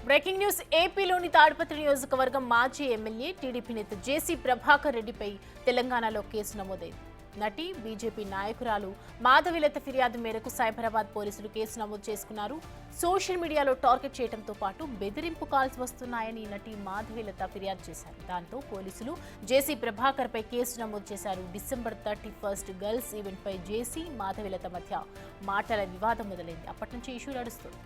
Breaking news ఏపీలోని తాడిపత్రి నియోజకవర్గం మాజీ ఎమ్మెల్యే టీడీపీ నేత జేసీ ప్రభాకర్ రెడ్డిపై తెలంగాణలో కేసు నమోదైంది. నటి బీజేపీ నాయకురాలు మాధవిలత ఫిర్యాదు మేరకు సైబరాబాద్ పోలీసులు కేసు నమోదు చేసుకున్నారు. సోషల్ మీడియాలో టార్గెట్ చేయడంతో పాటు బెదిరింపు కాల్స్ వస్తున్నాయని నటి మాధవిలత ఫిర్యాదు చేశారు. దాంతో పోలీసులు జేసీ ప్రభాకర్ పై కేసు నమోదు చేశారు. డిసెంబర్ 31 గర్ల్స్ ఈవెంట్ పై జేసీ మాధవిలత మధ్య మాటల వివాదం మొదలైంది. అప్పటి నుంచి ఇష్యూ నడుస్తుంది.